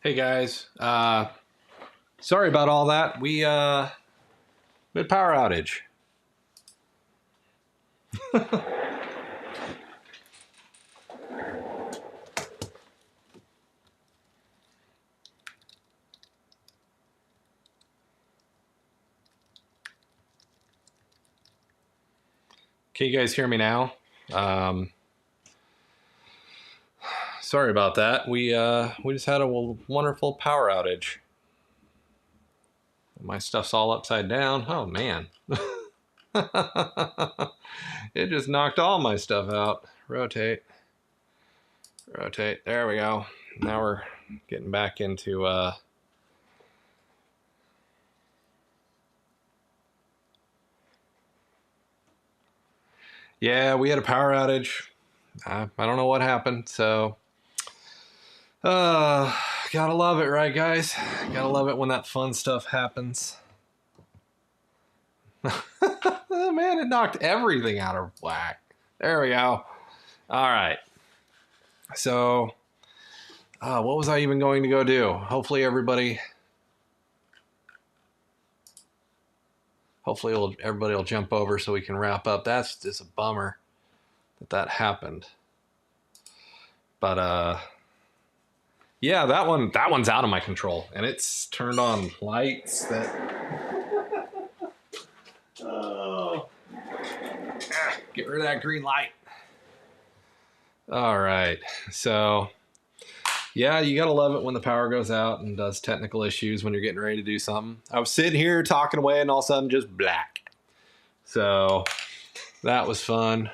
Hey guys, sorry about all that. We had power outage. Can you guys hear me now? Sorry about that. We just had a wonderful power outage. My stuff's all upside down. Oh man. It just knocked all my stuff out. Rotate. Rotate. There we go. Now we're getting back into yeah, we had a power outage. I don't know what happened, so gotta love it, right guys? Gotta love it when that fun stuff happens. Man, it knocked everything out of whack. There we go. All right. So, what was I even going to go do? Hopefully everybody will jump over so we can wrap up. That's just a bummer that happened. But yeah, that one's out of my control, and it's turned on lights that oh, get rid of that green light. All right, so yeah, you gotta love it when the power goes out and does technical issues when you're getting ready to do something. I was sitting here talking away, and all of a sudden, just black. So that was fun.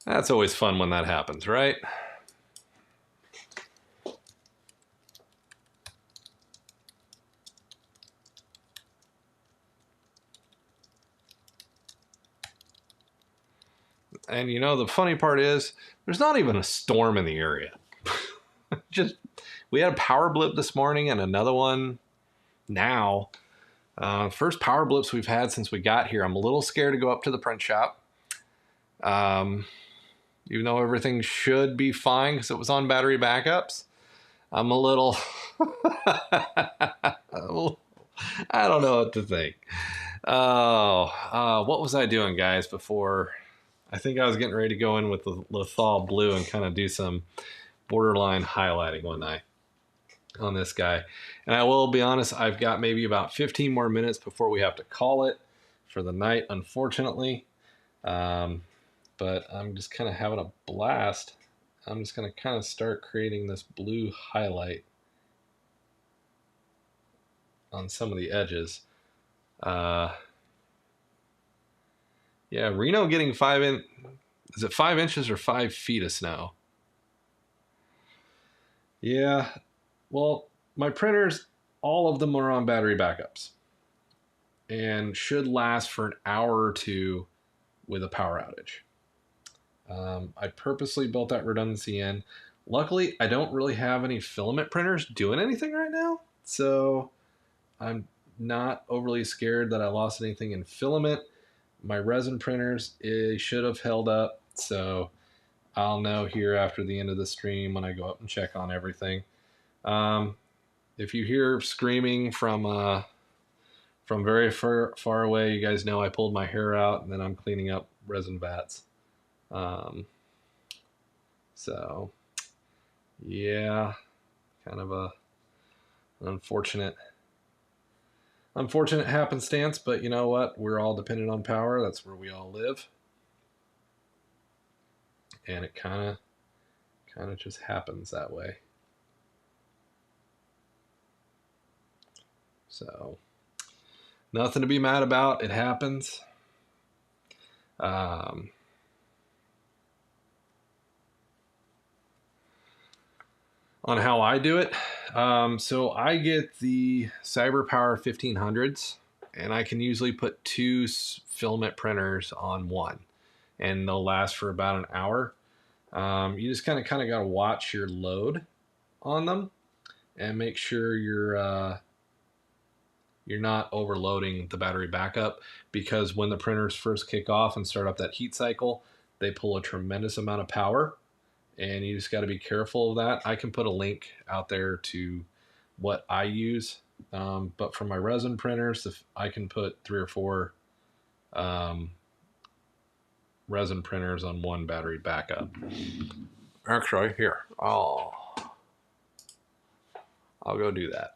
That's always fun when that happens, right? And you know, the funny part is there's not even a storm in the area. Just, we had a power blip this morning and another one now. First power blips we've had since we got here. I'm a little scared to go up to the print shop. Even though everything should be fine because it was on battery backups. I'm a little, I don't know what to think. Oh, what was I doing, guys, before? I think I was getting ready to go in with the Lethal Blue and kind of do some borderline highlighting one night on this guy. And I will be honest, I've got maybe about 15 more minutes before we have to call it for the night, unfortunately. But I'm just kind of having a blast. I'm just going to kind of start creating this blue highlight on some of the edges. Yeah, Reno getting is it 5 inches or 5 feet of snow? Yeah, well, my printers, all of them are on battery backups and should last for an hour or two with a power outage. I purposely built that redundancy in. Luckily, I don't really have any filament printers doing anything right now, so I'm not overly scared that I lost anything in filament. My resin printers, it should have held up, so I'll know here after the end of the stream when I go up and check on everything. If you hear screaming from very far away, you guys know I pulled my hair out and then I'm cleaning up resin vats. So yeah, kind of an unfortunate happenstance, but you know what? We're all dependent on power. That's where we all live. And it kind of just happens that way. So nothing to be mad about. It happens. On how I do it. So I get the CyberPower 1500s, and I can usually put 2 filament printers on one, and they'll last for about an hour. You just kind of got to watch your load on them and make sure you're not overloading the battery backup, because when the printers first kick off and start up that heat cycle, They pull a tremendous amount of power, and you just got to be careful of that. I can put a link out there to what I use, but for my resin printers, if I can put 3 or 4 um, resin printers on one battery backup. Actually, here, I'll go do that.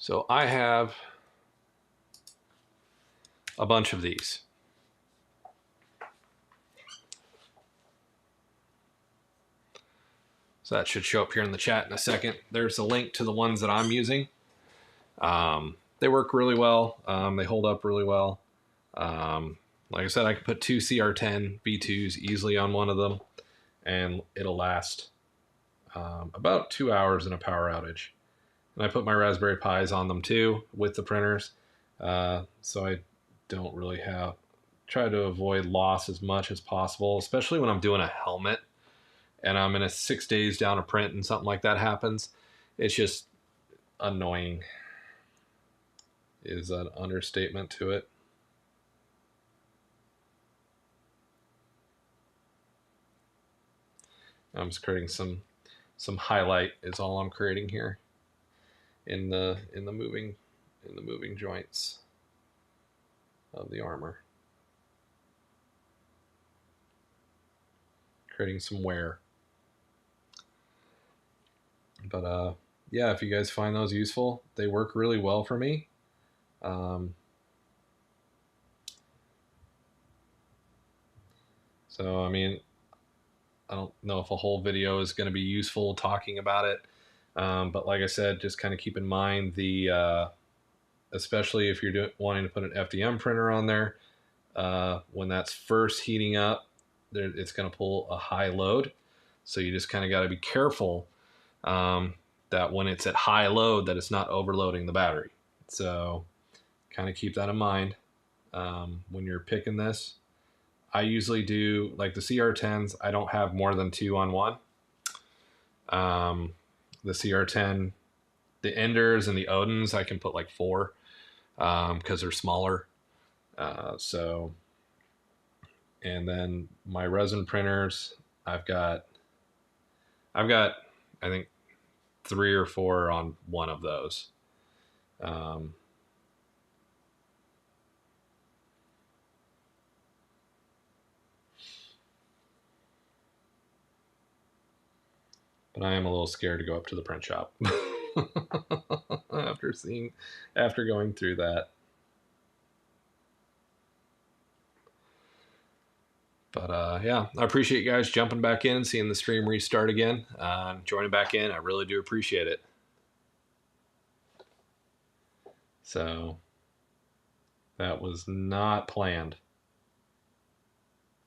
So I have a bunch of these. So that should show up here in the chat in a second. There's a link to the ones that I'm using. They work really well. They hold up really well. Like I said, I could put 2 CR10 V2s easily on one of them, and it'll last about 2 hours in a power outage. And I put my Raspberry Pis on them too with the printers, so I don't really try to avoid loss as much as possible, especially when I'm doing a helmet and I'm in a 6 days down a print and something like that happens. It's just annoying is an understatement to it. I'm just creating some highlight is all I'm creating here in the moving joints of the armor. Creating some wear. But yeah, if you guys find those useful, they work really well for me. So I mean, I don't know if a whole video is going to be useful talking about it, but like I said, just kind of keep in mind especially if you're wanting to put an FDM printer on there, when that's first heating up, it's going to pull a high load. So you just kind of got to be careful that when it's at high load, that it's not overloading the battery. So kind of keep that in mind when you're picking this. I usually do, like the CR10s, I don't have more than 2 on one. The CR10, the Enders and the Odins, I can put like 4 because they're smaller. And then my resin printers, I've got I think 3 or 4 on one of those. But I am a little scared to go up to the print shop after going through that. But yeah, I appreciate you guys jumping back in, seeing the stream restart again, joining back in. I really do appreciate it. So that was not planned.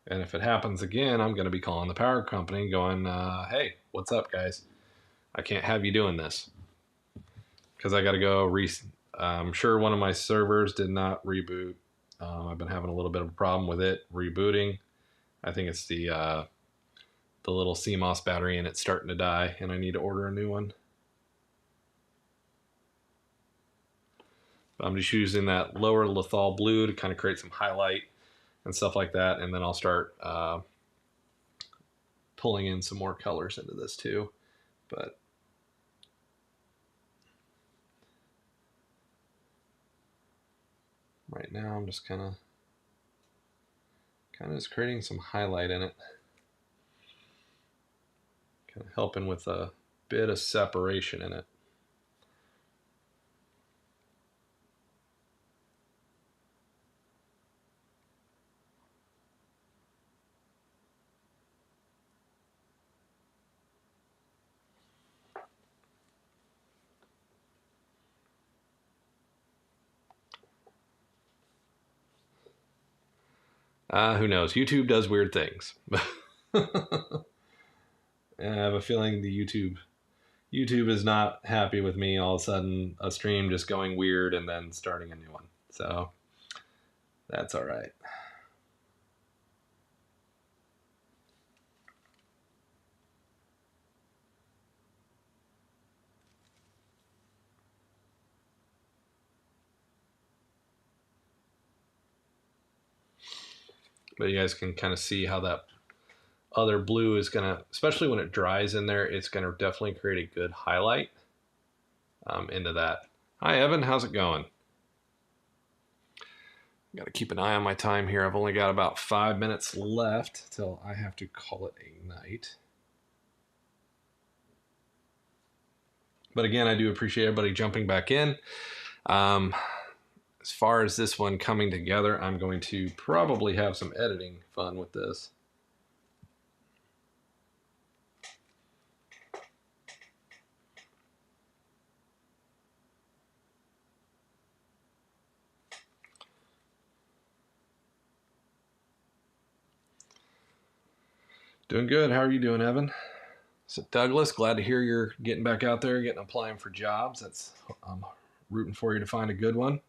And if it happens again, I'm going to be calling the power company going, hey, what's up, guys? I can't have you doing this. Because I got to go I'm sure one of my servers did not reboot. I've been having a little bit of a problem with it rebooting. I think it's the little CMOS battery and it's starting to die, and I need to order a new one. But I'm just using that lower Lethal blue to kind of create some highlight and stuff like that, and then I'll start pulling in some more colors into this too. But right now I'm just kind of just creating some highlight in it, kind of helping with a bit of separation in it. Who knows? YouTube does weird things. And I have a feeling the YouTube is not happy with me all of a sudden a stream just going weird and then starting a new one. So that's all right. But you guys can kind of see how that other blue is going to, especially when it dries in there, it's going to definitely create a good highlight into that. Hi, Evan. How's it going? Got to keep an eye on my time here. I've only got about 5 minutes left till I have to call it a night. But again, I do appreciate everybody jumping back in. As far as this one coming together, I'm going to probably have some editing fun with this. Doing good. How are you doing, Evan? So Douglas, glad to hear you're getting back out there, getting applying for jobs. I'm rooting for you to find a good one.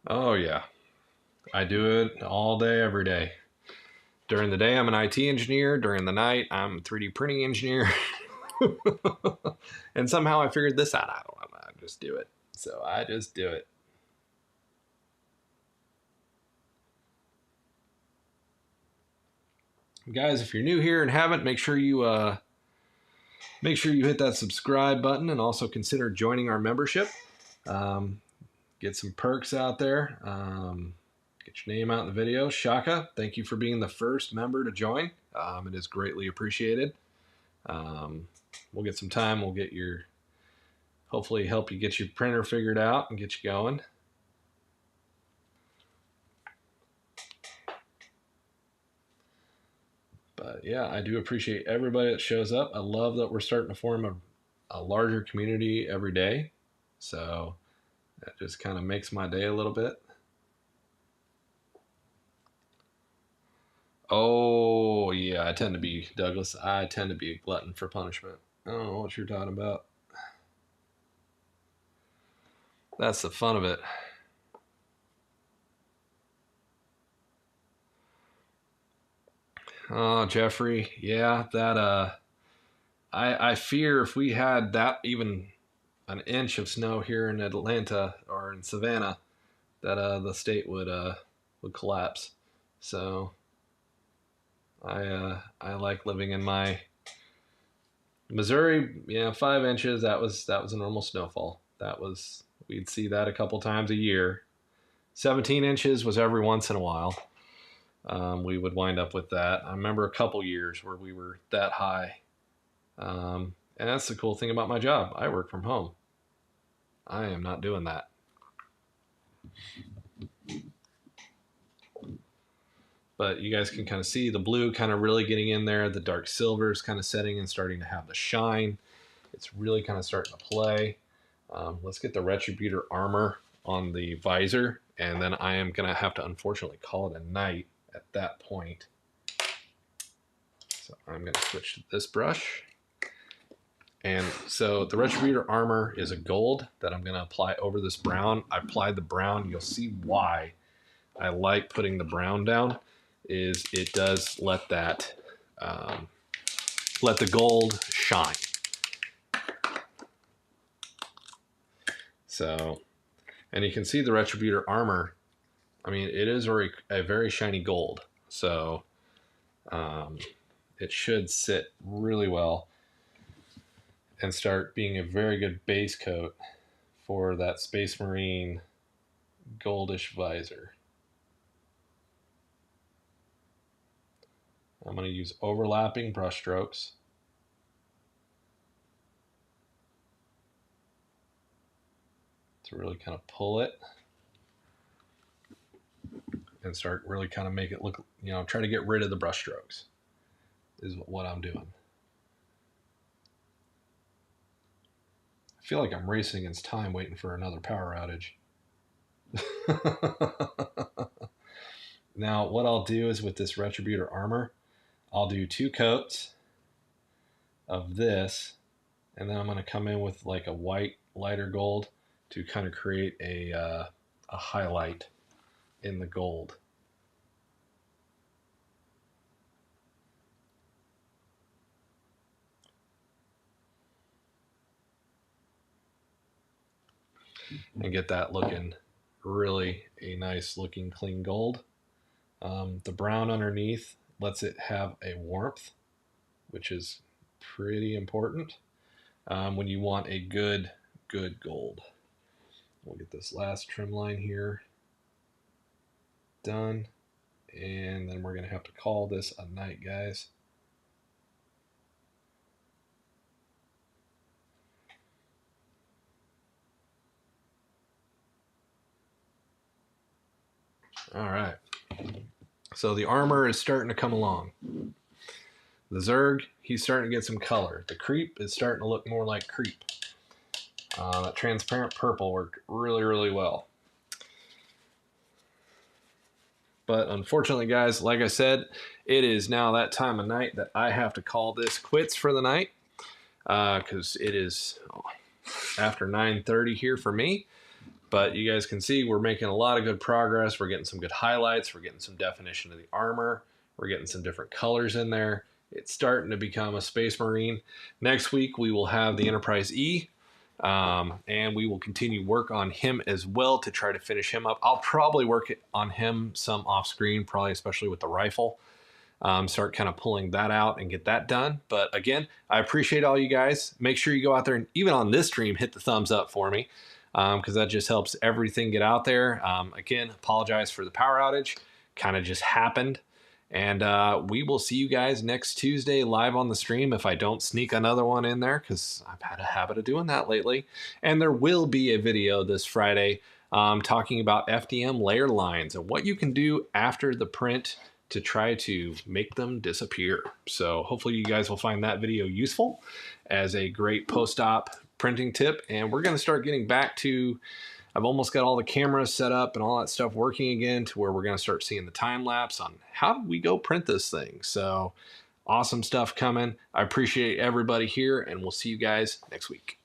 Oh yeah, I do it all day, every day. During the day, I'm an IT engineer. During the night, I'm a 3D printing engineer. And somehow I figured this out. I don't know. I just do it. So I just do it. Guys, if you're new here and haven't, make sure you hit that subscribe button and also consider joining our membership. Get some perks out there. Get your name out in the video. Shaka, thank you for being the first member to join. It is greatly appreciated. We'll get some time. We'll get hopefully help you get your printer figured out and get you going. But yeah, I do appreciate everybody that shows up. I love that we're starting to form a larger community every day. So that just kind of makes my day a little bit. Oh, yeah, Douglas, I tend to be a glutton for punishment. I don't know what you're talking about. That's the fun of it. Oh, Jeffrey, yeah, I fear if we had that even an inch of snow here in Atlanta or in Savannah, that the state would collapse. So I like living in my Missouri. Yeah, 5 inches. That was a normal snowfall. We'd see that a couple times a year. 17 inches was every once in a while. We would wind up with that. I remember a couple years where we were that high. And that's the cool thing about my job. I work from home. I am not doing that. But you guys can kind of see the blue kind of really getting in there. The dark silver is kind of setting and starting to have the shine. It's really kind of starting to play. Let's get the Retributor armor on the visor, and then I am going to have to unfortunately call it a night at that point. So I'm going to switch to this brush. And so the Retributor armor is a gold that I'm going to apply over this brown. I applied the brown. You'll see why I like putting the brown down. Is it does let that let the gold shine. So, and you can see the Retributor armor. I mean, it is a very shiny gold. So it should sit really well and start being a very good base coat for that Space Marine goldish visor. I'm going to use overlapping brush strokes. to really kind of pull it and start really kind of make it look, you know, try to get rid of the brush strokes is what I'm doing. I feel like I'm racing against time waiting for another power outage. Now, what I'll do is with this Retributor armor, I'll do 2 coats of this, and then I'm going to come in with like a white lighter gold to kind of create a highlight in the gold. And get that looking really a nice looking clean gold. The brown underneath lets it have a warmth, which is pretty important when you want a good gold. We'll get this last trim line here done, and then we're going to have to call this a night, guys. All right, so the armor is starting to come along. The Zerg, he's starting to get some color. The Creep is starting to look more like Creep. That transparent purple worked really well. But unfortunately, guys, like I said, it is now that time of night that I have to call this quits for the night, because it is after 9:30 here for me. But you guys can see we're making a lot of good progress. We're getting some good highlights. We're getting some definition of the armor. We're getting some different colors in there. It's starting to become a Space Marine. Next week, we will have the Enterprise E, and we will continue work on him as well to try to finish him up. I'll probably work on him some off screen, probably especially with the rifle. Start kind of pulling that out and get that done. But again, I appreciate all you guys. Make sure you go out there and even on this stream, hit the thumbs up for me, because that just helps everything get out there. Again, apologize for the power outage. Kind of just happened. And we will see you guys next Tuesday live on the stream if I don't sneak another one in there, because I've had a habit of doing that lately. And there will be a video this Friday talking about FDM layer lines and what you can do after the print to try to make them disappear. So hopefully you guys will find that video useful as a great post-op printing tip. And we're going to start getting back to, I've almost got all the cameras set up and all that stuff working again to where we're going to start seeing the time lapse on how do we go print this thing. So awesome stuff coming. I appreciate everybody here, and we'll see you guys next week.